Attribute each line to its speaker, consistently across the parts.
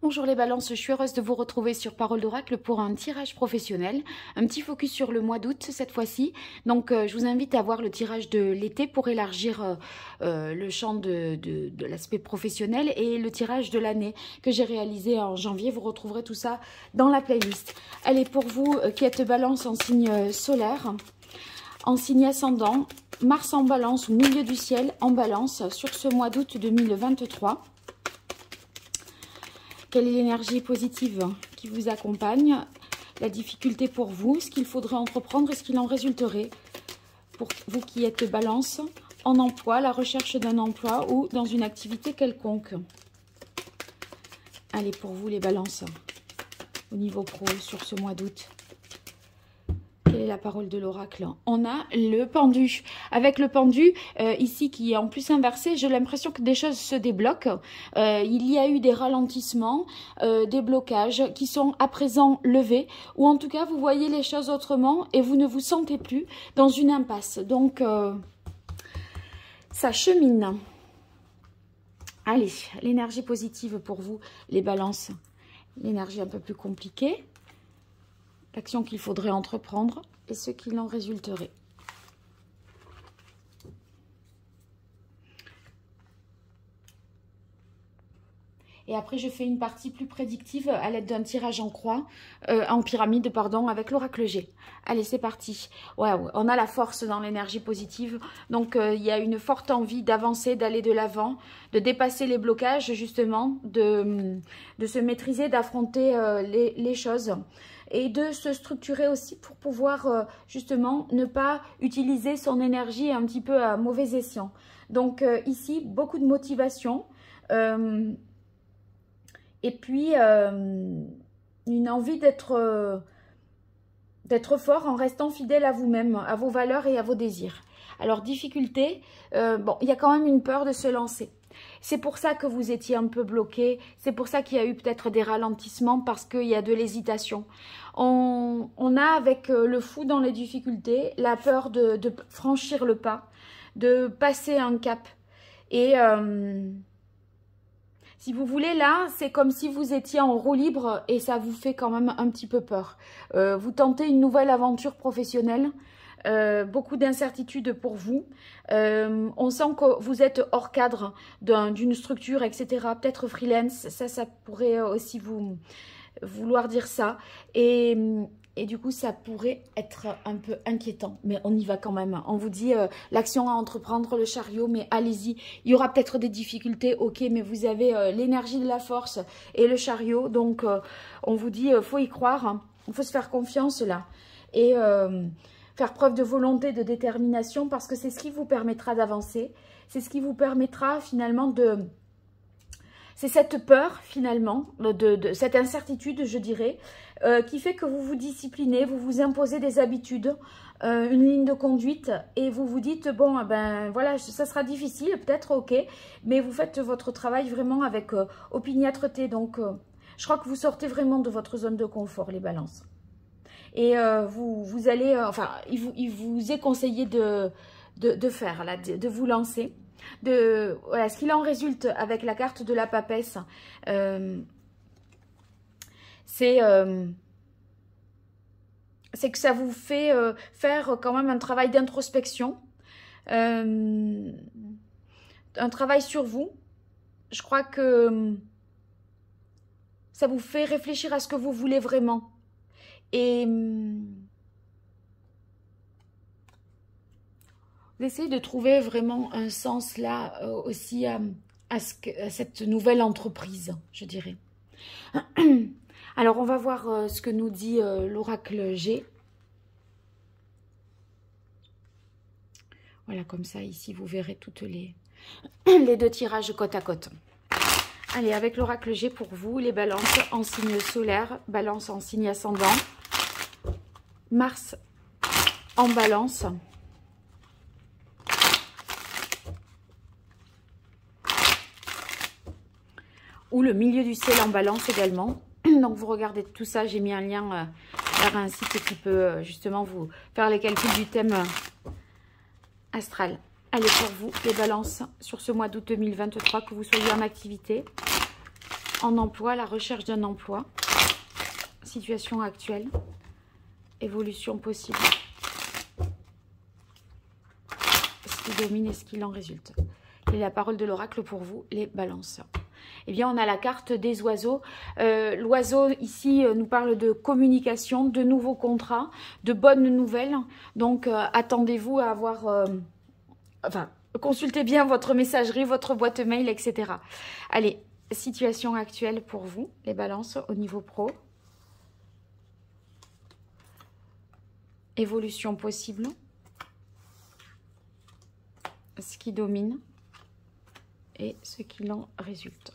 Speaker 1: Bonjour les balances, je suis heureuse de vous retrouver sur Parole d'Oracle pour un tirage professionnel, un petit focus sur le mois d'août cette fois-ci. Donc je vous invite à voir le tirage de l'été pour élargir le champ de l'aspect professionnel et le tirage de l'année que j'ai réalisé en janvier. Vous retrouverez tout ça dans la playlist. Allez, pour vous qui êtes balance en signe solaire, en signe ascendant, Mars en balance ou milieu du ciel en balance sur ce mois d'août 2023. Quelle est l'énergie positive qui vous accompagne? La difficulté pour vous, ce qu'il faudrait entreprendre et ce qu'il en résulterait pour vous qui êtes balance en emploi, la recherche d'un emploi ou dans une activité quelconque. Allez, pour vous les balances, au niveau pro sur ce mois d'août. Quelle est la parole de l'oracle? On a le pendu. Avec le pendu, ici, qui est en plus inversé, j'ai l'impression que des choses se débloquent. Il y a eu des ralentissements, des blocages qui sont à présent levés. Ou en tout cas, vous voyez les choses autrement et vous ne vous sentez plus dans une impasse. Donc, ça chemine. Allez, l'énergie positive pour vous, les balances. L'énergie un peu plus compliquée. L'action qu'il faudrait entreprendre et ce qu'il en résulterait. Et après, je fais une partie plus prédictive à l'aide d'un tirage en croix, en pyramide, pardon, avec l'oracle G. Allez, c'est parti. Waouh, on a la force dans l'énergie positive. Donc, il y a une forte envie d'avancer, d'aller de l'avant, de dépasser les blocages, justement, de se maîtriser, d'affronter les choses. Et de se structurer aussi pour pouvoir justement ne pas utiliser son énergie un petit peu à mauvais escient. Donc ici, beaucoup de motivation et puis une envie d'être fort en restant fidèle à vous-même, à vos valeurs et à vos désirs. Alors difficulté, bon, il y a quand même une peur de se lancer. C'est pour ça que vous étiez un peu bloqué, c'est pour ça qu'il y a eu peut-être des ralentissements parce qu'il y a de l'hésitation. On a avec le fou dans les difficultés, la peur de franchir le pas, de passer un cap. Et si vous voulez, là, c'est comme si vous étiez en roue libre et ça vous fait quand même un petit peu peur. Vous tentez une nouvelle aventure professionnelle. Beaucoup d'incertitudes pour vous. On sent que vous êtes hors cadre d'une structure, etc. Peut-être freelance, ça pourrait aussi vous vouloir dire ça. Et du coup, ça pourrait être un peu inquiétant. Mais on y va quand même. On vous dit l'action à entreprendre, le chariot, mais allez-y. Il y aura peut-être des difficultés, ok, mais vous avez l'énergie de la force et le chariot. Donc, on vous dit, faut y croire. Il faut se faire confiance là. Et faire preuve de volonté, de détermination, parce que c'est ce qui vous permettra d'avancer. C'est ce qui vous permettra finalement de... C'est cette peur finalement, cette incertitude, je dirais, qui fait que vous vous disciplinez, vous vous imposez des habitudes, une ligne de conduite, et vous vous dites, bon, ben voilà, ça sera difficile, peut-être, ok, mais vous faites votre travail vraiment avec opiniâtreté. Donc, je crois que vous sortez vraiment de votre zone de confort, les balances. Et vous allez, enfin, il vous est conseillé de faire, là, de vous lancer. Voilà, ce qu'il en résulte avec la carte de la papesse, c'est que ça vous fait faire quand même un travail d'introspection, un travail sur vous. Je crois que ça vous fait réfléchir à ce que vous voulez vraiment. Et vous essayez de trouver vraiment un sens là aussi à cette nouvelle entreprise, je dirais. Alors, on va voir ce que nous dit l'oracle G. Voilà, comme ça, ici, vous verrez toutes les deux tirages côte à côte. Allez, avec l'oracle G pour vous, les balances en signe solaire, balance en signe ascendant, Mars en balance, ou le milieu du ciel en balance également. Donc, vous regardez tout ça, j'ai mis un lien vers un site qui peut justement vous faire les calculs du thème astral. Allez, pour vous, les balances sur ce mois d'août 2023, que vous soyez en activité, En emploi, la recherche d'un emploi. Situation actuelle. Évolution possible. Ce qui domine et ce qu'il en résulte. Quelle est la parole de l'oracle pour vous, les balances? Eh bien, on a la carte des oiseaux. L'oiseau, ici, nous parle de communication, de nouveaux contrats, de bonnes nouvelles. Donc, attendez-vous à avoir... enfin, consultez bien votre messagerie, votre boîte mail, etc. Allez, situation actuelle pour vous, les balances, au niveau pro. Évolution possible. Ce qui domine et ce qu'il en résulte.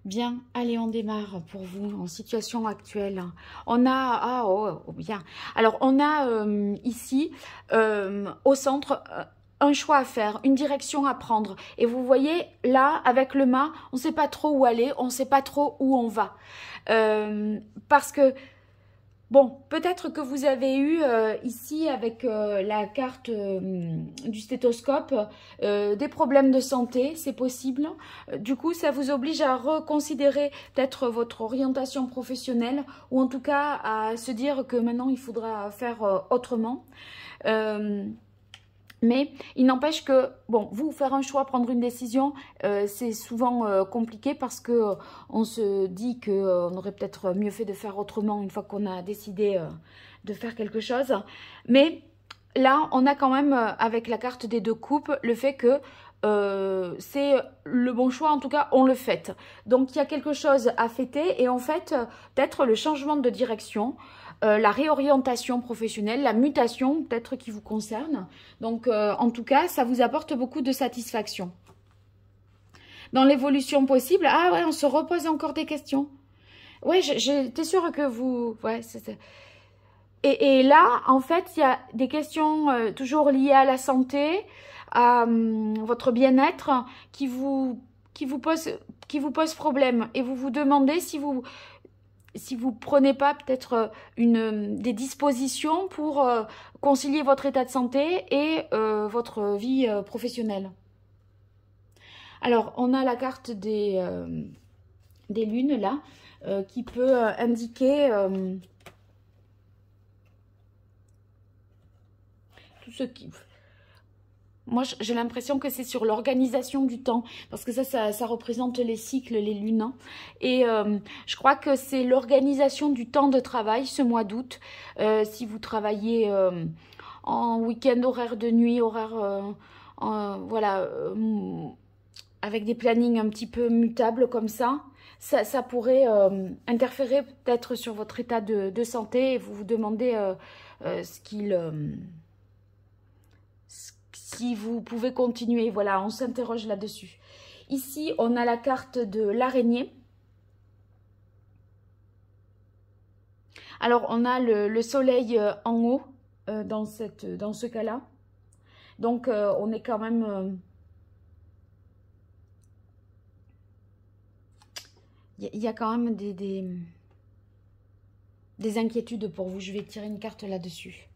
Speaker 1: Bien, allez, on démarre pour vous en situation actuelle. On a, bien. Alors, on a ici, au centre, un choix à faire, une direction à prendre. Et vous voyez, là, avec le mât, on ne sait pas trop où aller, on ne sait pas trop où on va. Parce que, bon, peut-être que vous avez eu ici, avec la carte du stéthoscope, des problèmes de santé, c'est possible. Du coup, ça vous oblige à reconsidérer peut-être votre orientation professionnelle, ou en tout cas à se dire que maintenant, il faudra faire autrement. Mais il n'empêche que, bon, vous, faire un choix, prendre une décision, c'est souvent compliqué parce que on se dit qu'on aurait peut-être mieux fait de faire autrement une fois qu'on a décidé de faire quelque chose. Mais là, on a quand même, avec la carte des deux coupes, le fait que c'est le bon choix, en tout cas, on le fait. Donc, il y a quelque chose à fêter et en fait, peut-être le changement de direction, la réorientation professionnelle, la mutation peut-être qui vous concerne. Donc, en tout cas, ça vous apporte beaucoup de satisfaction. Dans l'évolution possible, ah ouais, on se repose encore des questions. Ouais, j'étais sûre que vous... Ouais, et là, en fait, il y a des questions toujours liées à la santé, à votre bien-être, qui vous posent problème. Et vous vous demandez si vous prenez pas peut-être des dispositions pour concilier votre état de santé et votre vie professionnelle. Alors, on a la carte des lunes, là, qui peut indiquer tout ce qui... Moi, j'ai l'impression que c'est sur l'organisation du temps, parce que ça représente les cycles, les lunes. Hein. Et je crois que c'est l'organisation du temps de travail, ce mois d'août. Si vous travaillez en week-end, horaire de nuit, horaire... voilà, avec des plannings un petit peu mutables comme ça pourrait interférer peut-être sur votre état de santé et vous vous demandez si vous pouvez continuer. Voilà, on s'interroge là-dessus. Ici, on a la carte de l'araignée. Alors, on a le soleil en haut dans ce cas-là. Donc, on est quand même... Il y a quand même des inquiétudes pour vous. Je vais tirer une carte là-dessus.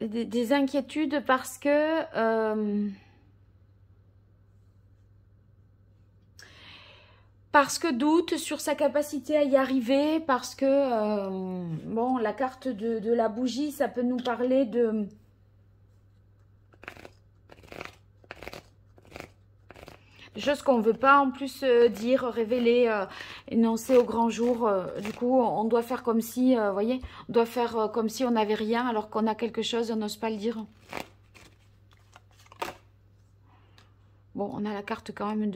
Speaker 1: Des inquiétudes parce que... doute sur sa capacité à y arriver, parce que, bon, la carte de la bougie, ça peut nous parler de... choses qu'on ne veut pas en plus dire, révéler, énoncer au grand jour. Du coup, on doit faire comme si, vous voyez, on doit faire comme si on n'avait rien alors qu'on a quelque chose, on n'ose pas le dire. Bon, on a la carte quand même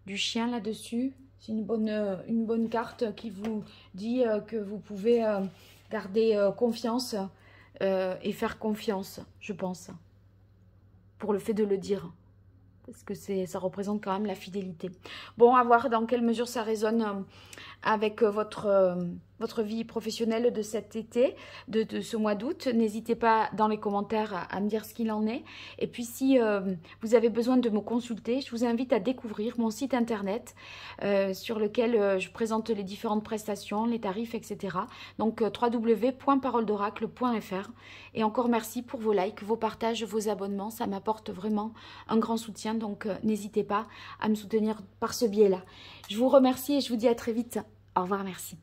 Speaker 1: du chien là-dessus. C'est une bonne carte qui vous dit que vous pouvez garder confiance et faire confiance, je pense, pour le fait de le dire. Parce que ça représente quand même la fidélité. Bon, à voir dans quelle mesure ça résonne avec votre votre vie professionnelle de cet été, de ce mois d'août. N'hésitez pas dans les commentaires à me dire ce qu'il en est. Et puis si vous avez besoin de me consulter, je vous invite à découvrir mon site internet sur lequel je présente les différentes prestations, les tarifs, etc. Donc www.paroledoracle.fr. Et encore merci pour vos likes, vos partages, vos abonnements. Ça m'apporte vraiment un grand soutien. Donc n'hésitez pas à me soutenir par ce biais-là. Je vous remercie et je vous dis à très vite. Au revoir, merci.